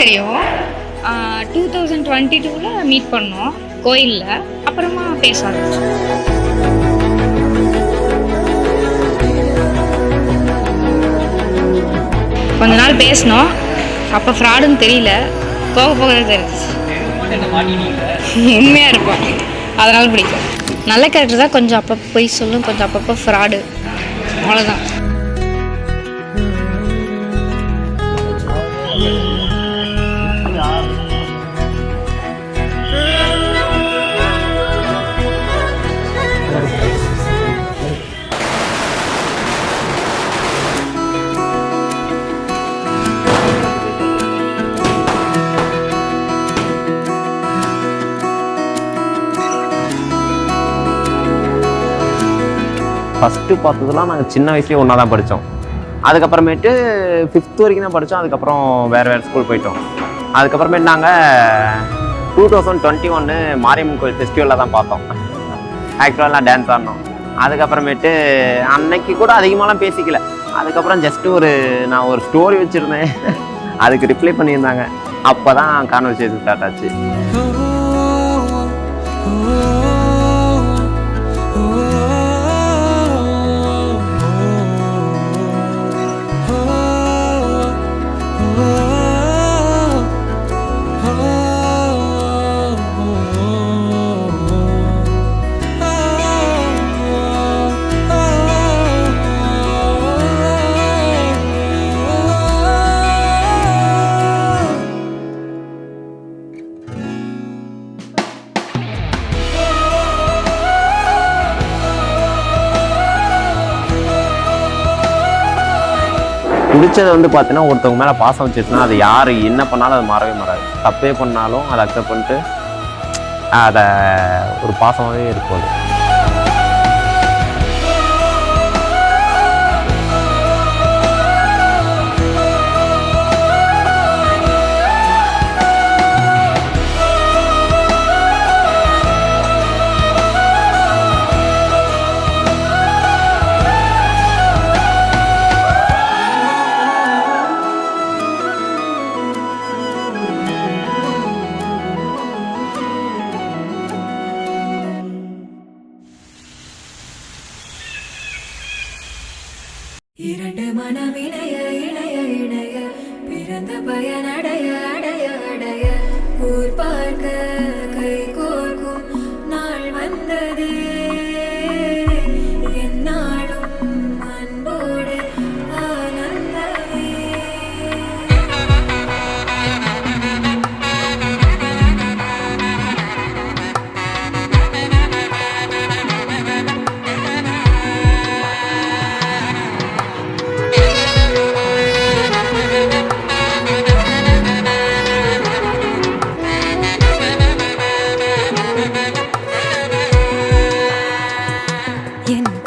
தெரியும். 2022 மீட் பண்ணோம் கோயிலில். அப்புறமா பேச ஆரம்பிச்சோம். கொஞ்ச நாள் பேசினோம். அப்போ ஃப்ராடுன்னு தெரியல, போக போக தான் தெரிஞ்சிச்சு. உண்மையாக இருப்பான், அதனால பிடிக்கும். நல்ல கேரக்டர் தான். கொஞ்சம் அப்பப்போ போய் சொல்லும், கொஞ்சம் அப்பப்போ ஃப்ராடு, அவ்வளோதான். ஃபஸ்ட்டு பார்த்ததுலாம் நாங்கள் சின்ன வயசுலேயே ஒன்றா தான் படித்தோம். அதுக்கப்புறமேட்டு 5th வரைக்கும் தான் படித்தோம். அதுக்கப்புறம் வேறு ஸ்கூல் போயிட்டோம். அதுக்கப்புறமேட்டு நாங்கள் 2021 மாரியம்மன் கோயில் ஃபெஸ்டிவலில் தான் பார்த்தோம். ஆக்சுவலாக நான் டான்ஸ் ஆடினோம். அதுக்கப்புறமேட்டு அன்னைக்கு கூட அதிகமாகலாம் பேசிக்கல. அதுக்கப்புறம் ஜஸ்ட்டு நான் ஒரு ஸ்டோரி வச்சுருந்தேன், அதுக்கு ரிப்ளை பண்ணியிருந்தாங்க. அப்போ தான் கான்வர்சேஷன் ஸ்டார்ட் ஆச்சு. பிடிச்சதை பார்த்தீங்கன்னா ஒருத்தவங்க மேலே பாசம் வச்சுருச்சுன்னா அது யார் என்ன பண்ணாலும் அது மாறவே மாறாது. தப்பே பண்ணாலும் அதை அக்செப்ட் பண்ணிட்டு அதை ஒரு பாசமாகவே இருக்கும். இரண்டு மனமிணைய இணைய இணைய பிறந்த பயனடைய அடைய அடைய ஊர் பார்க்க கை கோர்க்கும் நாள் வந்ததே. என்னாலும் அன்போடு ஆனந்தமே.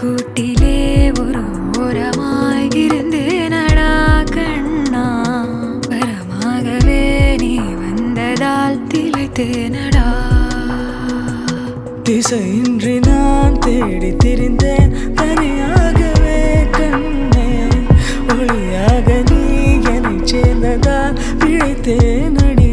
கூட்டிலே ஒரு ஓரமாய் இருந்தேனடா கண்ணா, வரமாகவே நீ வந்ததால் திளைத்தேனடா. திசையின்றி நான் தேடி திரிந்தேன் தனியாகவே கண்ணே, ஒளியாக நீ என்னை சேர்ந்ததால் விழித்தேனடி.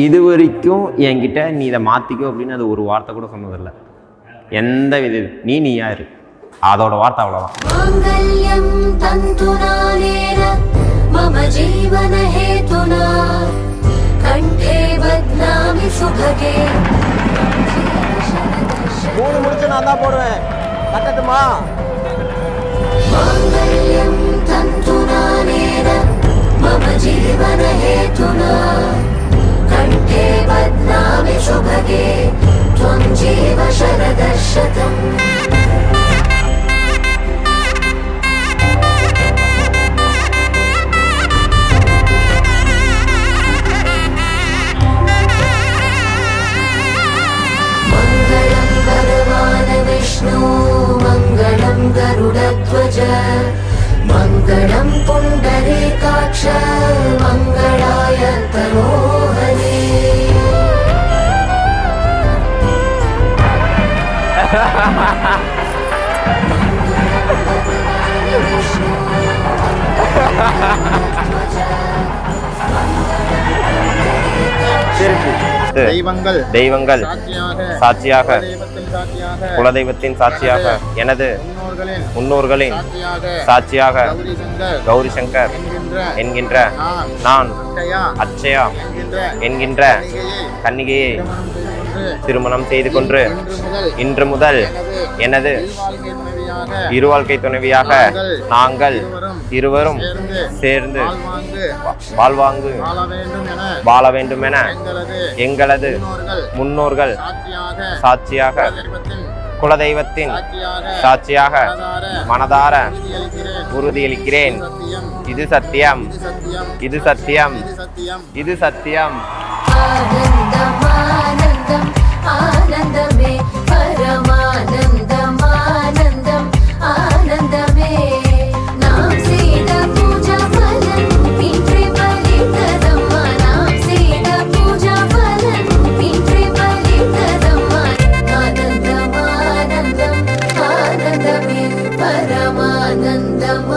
இது வரைக்கும் என்கிட்ட நீ இதை மாற்றிக்கோ அப்படின்னு அது ஒரு வார்த்தை கூட சொன்னதில்லை. எந்த வித நீயா இரு, அதோட வார்த்தை அவ்வளோதான். மூணு முடிச்சு நான் தான் போடுவேன், கட்டட்டுமா? कंठे बध्नामि शुभगे त्वं जीव शरदशतम्. मङ्गलं भगवान् विष्णु मङ्गलं गरुडध्वज मङ्गलं पुण्डरीकाक्ष मङ्गलाय तनो தெய்வங்கள் தெய்வங்கள் சாட்சியாக சாட்சியாக குலதெய்வத்தின் சாட்சியாக எனது முன்னோர்களின் சாட்சியாக கௌரி சங்கர் என்கின்ற நான் அட்சயா என்கின்ற கன்னிகையை திருமணம் செய்து கொண்டு இன்று முதல் எனது இருவாழ்க்கை துணைவியாக நாங்கள் இருவரும் சேர்ந்து வாழ்வாங்கு வாழ வேண்டும் என எங்களது முன்னோர்கள் சாட்சியாக குலதெய்வத்தின் சாட்சியாக மனதார உறுதியளிக்கிறேன். இது சத்தியம், இது சத்தியம், இது சத்தியம். ஆனந்தமானந்தம் ஆனந்தமே பரமானந்தம் ஆனந்தம் ஆனந்தமே நாம் செய்த பூஜா பலன் இன்றே பலித்ததம்மா நாம் செய்த பூஜா பலன் இன்றே பலித்ததம்மா ஆனந்தம் ஆனந்தம் ஆனந்தமே பரமானந்தம்